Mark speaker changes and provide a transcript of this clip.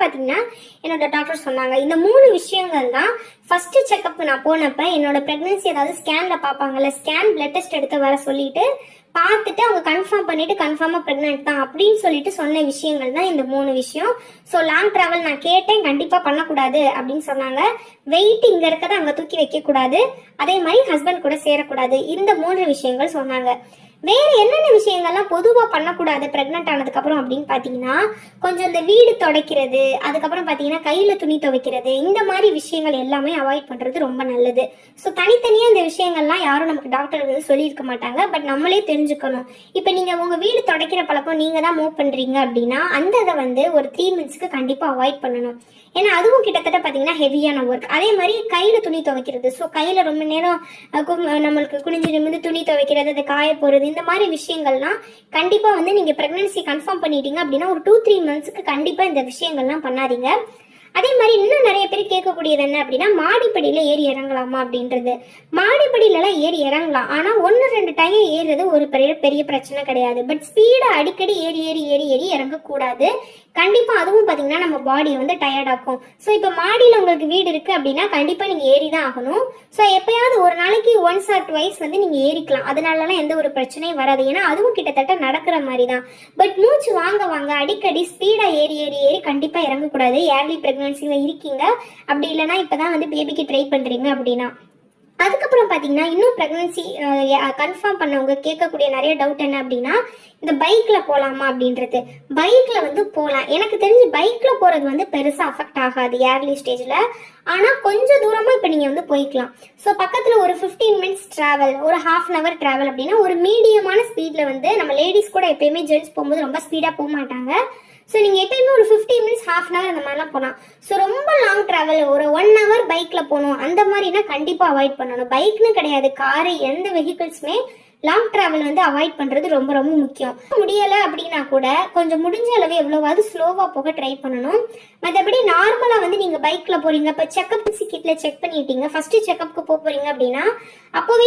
Speaker 1: பார்த்தீங்கன்னா என்னோட டாக்டர் சொன்னாங்க இந்த 3 விஷயங்கள் தான். ஃபர்ஸ்ட் செக்அப் நான் போனப்ப என்னோட பிரெக்னன்சி ஏதாவது ஸ்கேன்ல பார்ப்பாங்கல்ல, ஸ்கேன் பிளட் டெஸ்ட் எடுத்து வர சொல்லிட்டு பார்த்துட்டு அவங்க கன்ஃபார்ம் பண்ணிட்டு கன்ஃபார்மா பிரெக்னென்ட் தான் அப்படின்னு சொல்லிட்டு சொன்ன விஷயங்கள் தான் இந்த 3 விஷயம். ஸோ லாங் டிராவல் நான் கேட்டேன், கண்டிப்பா பண்ணக்கூடாது அப்படின்னு சொன்னாங்க. வெயிட் இங்க இருக்கதை அங்க தூக்கி வைக்க கூடாது, அதே மாதிரி ஹஸ்பண்ட் கூட சேரக்கூடாது. இந்த 3 விஷயங்கள் சொன்னாங்க. வேற என்னென்ன விஷயங்கள்லாம் பொதுவா பண்ணக்கூடாது பிரெக்னென்ட் ஆனதுக்கு அப்புறம் அப்படின்னு பாத்தீங்கன்னா, கொஞ்சம் இந்த வீடு துடைக்கிறது, அதுக்கப்புறம் பாத்தீங்கன்னா கையில துணி துவைக்கிறது, இந்த மாதிரி விஷயங்கள் எல்லாமே அவாய்ட் பண்றது ரொம்ப நல்லது. ஸோ தனித்தனியா இந்த விஷயங்கள்லாம் யாரும் நமக்கு டாக்டர் வந்து சொல்லியிருக்க மாட்டாங்க, பட் நம்மளே தெரிஞ்சுக்கணும். இப்போ நீங்க உங்க வீடு துடைக்கிற பழக்கம் நீங்க தான் மூவ் பண்றீங்க அப்படின்னா அந்த இதை வந்து ஒரு 3 மந்த்ஸ்க்கு கண்டிப்பா அவாய்ட் பண்ணணும். ஏன்னா அதுவும் கிட்டத்தட்ட பாத்தீங்கன்னா ஹெவியான ஒர்க். அதே மாதிரி கையில துணி துவைக்கிறது, ஸோ கையில ரொம்ப நேரம் நம்மளுக்கு குனிஞ்சு நிமிந்து துணி துவைக்கிறது, அதை காய போறது, இந்த மாதிரி விஷயங்கள்லாம் கண்டிப்பா வந்து நீங்க பிரெக்னன்சி கன்ஃபார்ம் பண்ணிட்டீங்க அப்படின்னா ஒரு 2-3 மந்த்ஸ்க்கு கண்டிப்பா இந்த விஷயங்கள்லாம் பண்ணாதீங்க. அதே மாதிரி இன்னும் நிறைய பேர் கேட்கக்கூடியது என்ன அப்படின்னா, மாடிப்படியில ஏறி இறங்கலாமா அப்படின்றது. மாடிப்படியிலலாம் ஏறி இறங்கலாம், ஆனா 1-2 டைம் ஏறுறது ஒரு பெரிய பெரிய பிரச்சனை கிடையாது. பட் ஸ்பீடை அடிக்கடி ஏறி ஏறி ஏறி ஏறி இறங்கக்கூடாது. கண்டிப்பா அதுவும் பாத்தீங்கன்னா நம்ம பாடியை வந்து டயர்ட் ஆக்கும். ஸோ இப்போ மாடியில் உங்களுக்கு வீடு இருக்கு அப்படின்னா கண்டிப்பா நீங்க ஏறி தான் ஆகணும். ஸோ எப்பயாவது ஒரு நாளைக்கு 1 or 2 வந்து நீங்க ஏறிக்கலாம், அதனாலலாம் எந்த ஒரு பிரச்சனையும் வராது. ஏன்னா அதுவும் கிட்டத்தட்ட நடக்கிற மாதிரி தான். பட் மூச்சு வாங்க வாங்க அடிக்கடி ஸ்பீடா ஏறி ஏறி ஏறி கண்டிப்பா இறங்கக்கூடாது. ஏர்லி பிரெக்னன்சில இருக்கீங்க அப்படி இல்லைன்னா இப்பதான் வந்து பேபிக்கு ட்ரை பண்றீங்க அப்படின்னா. அதுக்கப்புறம் பார்த்தீங்கன்னா இன்னும் ப்ரெக்னன்சி கன்ஃபார்ம் பண்ணவங்க கேட்கக்கூடிய நிறைய டவுட் என்ன அப்படின்னா, இந்த பைக்ல போகலாமா அப்படின்றது. பைக்ல வந்து போகலாம், எனக்கு தெரிஞ்சு பைக்ல போறது வந்து பெருசாக அஃபெக்ட் ஆகாது ஏர்லி ஸ்டேஜ்ல. ஆனால் கொஞ்சம் தூரமா இப்போ நீங்கள் வந்து போய்க்கலாம். ஸோ பக்கத்தில் ஒரு 15 மினிட்ஸ் ட்ராவல், ஒரு ½ ஹவர் ட்ராவல் அப்படின்னா ஒரு மீடியமான ஸ்பீடில் வந்து நம்ம லேடிஸ் கூட எப்பயுமே ஜென்ட்ஸ் போகும்போது ரொம்ப ஸ்பீடாக போக மாட்டாங்க. ஸோ நீங்கள் எப்பயுமே ஒரு 15 மினிட்ஸ் ½ ஹவர் அந்த மாதிரிலாம் போகலாம். ஸோ ரொம்ப லாங் ட்ராவல் ஒரு 1 ஹவர் பைக்கில் போகணும் அந்த மாதிரினா கண்டிப்பாக அவாய்ட் பண்ணணும். பைக்னு கிடையாது, காரு, எந்த வெஹிக்கிள்ஸுமே லாங் டிராவல் வந்து அவாய்ட் பண்ணுறது ரொம்ப ரொம்ப முக்கியம். முடியலை அப்படின்னா கூட கொஞ்சம் முடிஞ்ச அளவு எவ்வளோவாவது ஸ்லோவாக போக ட்ரை பண்ணணும். மற்றபடி நார்மலாக வந்து நீங்கள் பைக்கில் போகிறீங்க, இப்போ செக்அப் கிட்டில் செக் பண்ணிட்டீங்க, ஃபஸ்ட்டு செக்அப்க்கு போகிறீங்க அப்படின்னா அப்போவே